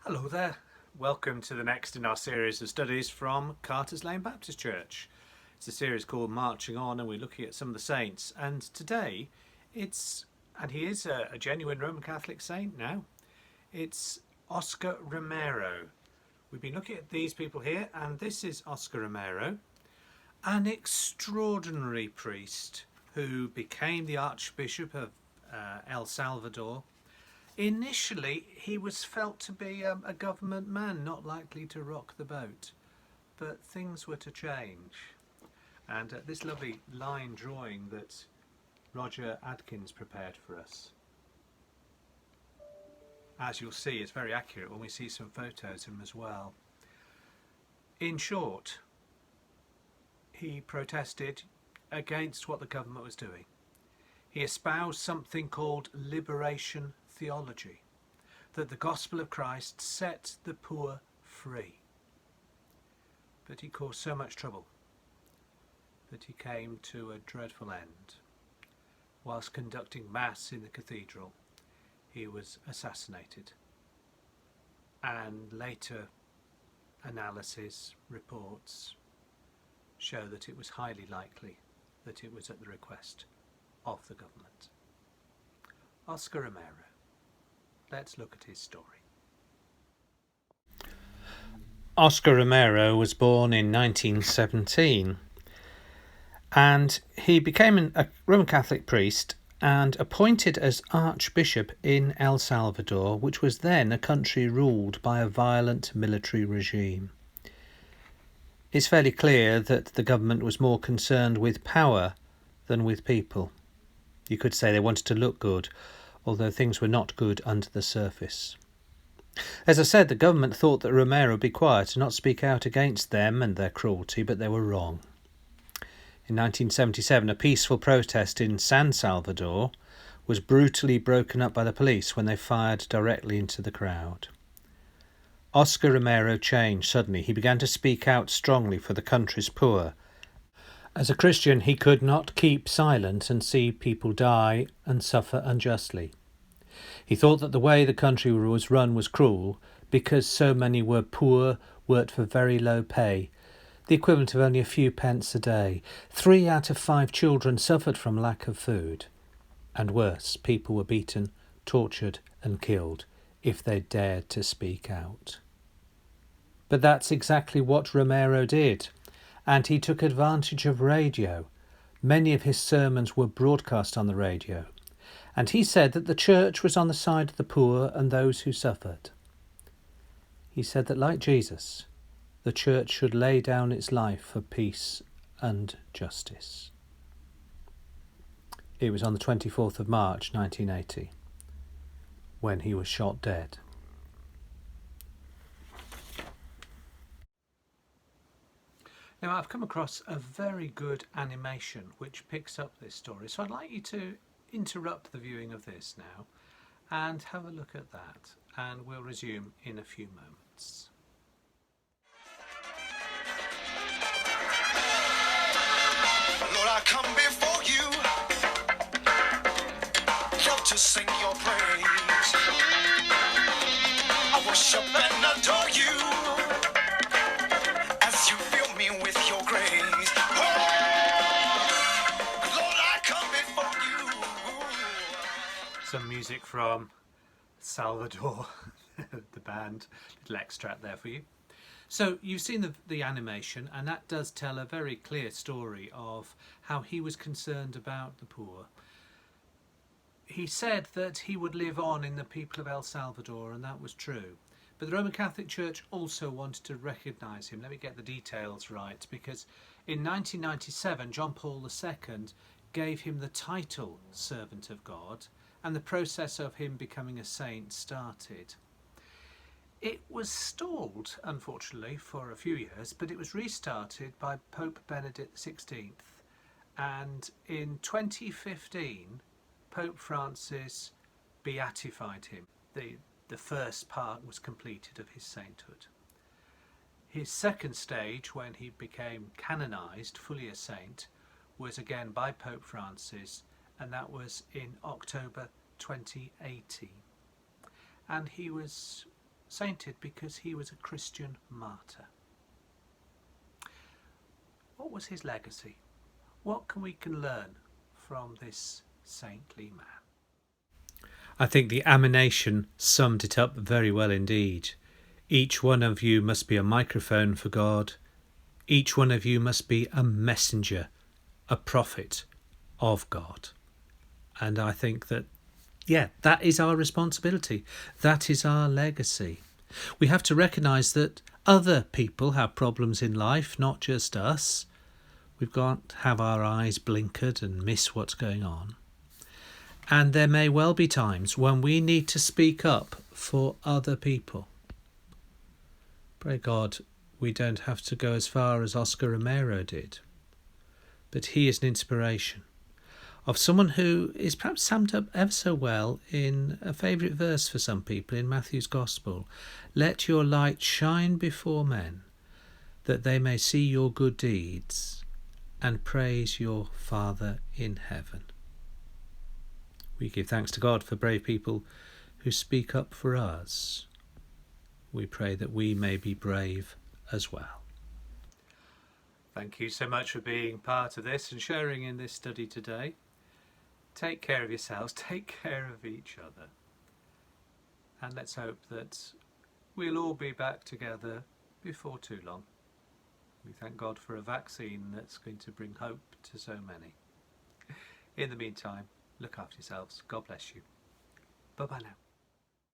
Hello there. Welcome to the next in our series of studies from Carter's Lane Baptist Church. It's a series called Marching On, and we're looking at some of the saints. And today, he is a genuine Roman Catholic saint now. It's Oscar Romero. We've been looking at these people here, and this is Oscar Romero, an extraordinary priest who became the Archbishop of El Salvador. Initially, he was felt to be a government man, not likely to rock the boat, but things were to change. And this lovely line drawing that Roger Adkins prepared for us, as you'll see, is very accurate when we see some photos of him as well. In short, he protested against what the government was doing. He espoused something called liberation theology, that the gospel of Christ set the poor free. But he caused so much trouble that he came to a dreadful end. Whilst conducting mass in the cathedral, he was assassinated, and later analysis reports show that it was highly likely that it was at the request of the government. Oscar Romero. Let's look at his story. Oscar Romero was born in 1917, and he became a Roman Catholic priest and appointed as Archbishop in El Salvador, which was then a country ruled by a violent military regime. It's fairly clear that the government was more concerned with power than with people. You could say they wanted to look good, although things were not good under the surface. As I said, the government thought that Romero would be quiet and not speak out against them and their cruelty, but they were wrong. In 1977, a peaceful protest in San Salvador was brutally broken up by the police when they fired directly into the crowd. Oscar Romero changed suddenly. He began to speak out strongly for the country's poor. As a Christian, he could not keep silent and see people die and suffer unjustly. He thought that the way the country was run was cruel because so many were poor, worked for very low pay, the equivalent of only a few pence a day. 3 out of 5 children suffered from lack of food. And worse, people were beaten, tortured and killed if they dared to speak out. But that's exactly what Romero did, and he took advantage of radio. Many of his sermons were broadcast on the radio, and he said that the church was on the side of the poor and those who suffered. He said that, like Jesus, the church should lay down its life for peace and justice. It was on the 24th of March 1980 when he was shot dead. Now, I've come across a very good animation which picks up this story, so I'd like you to interrupt the viewing of this now and have a look at that, and we'll resume in a few moments. Lord, I come before you, love to sing your praise. I worship and adore you as you fill me with your grace. Oh, Lord, I come before you. Some music from Salvador, the band, little extract there for you. So you've seen the animation, and that does tell a very clear story of how he was concerned about the poor. He said that he would live on in the people of El Salvador, and that was true. But the Roman Catholic Church also wanted to recognise him. Let me get the details right, because in 1997, John Paul II gave him the title Servant of God, and the process of him becoming a saint started. It was stalled, unfortunately, for a few years, but it was restarted by Pope Benedict XVI. And in 2015, Pope Francis beatified him. The first part was completed of his sainthood. His second stage, when he became canonised, fully a saint, was again by Pope Francis, and that was in October 2018. And he was sainted because he was a Christian martyr. What was his legacy? What we can learn from this saintly man? I think the ammonation summed it up very well indeed. Each one of you must be a microphone for God. Each one of you must be a messenger, a prophet of God. And I think that, that is our responsibility. That is our legacy. We have to recognise that other people have problems in life, not just us. We've got to have our eyes blinkered and miss what's going on. And there may well be times when we need to speak up for other people. Pray God we don't have to go as far as Oscar Romero did. But he is an inspiration of someone who is perhaps summed up ever so well in a favourite verse for some people in Matthew's Gospel. Let your light shine before men, that they may see your good deeds and praise your Father in heaven. We give thanks to God for brave people who speak up for us. We pray that we may be brave as well. Thank you so much for being part of this and sharing in this study today. Take care of yourselves, take care of each other. And let's hope that we'll all be back together before too long. We thank God for a vaccine that's going to bring hope to so many. In the meantime, look after yourselves. God bless you. Bye-bye now.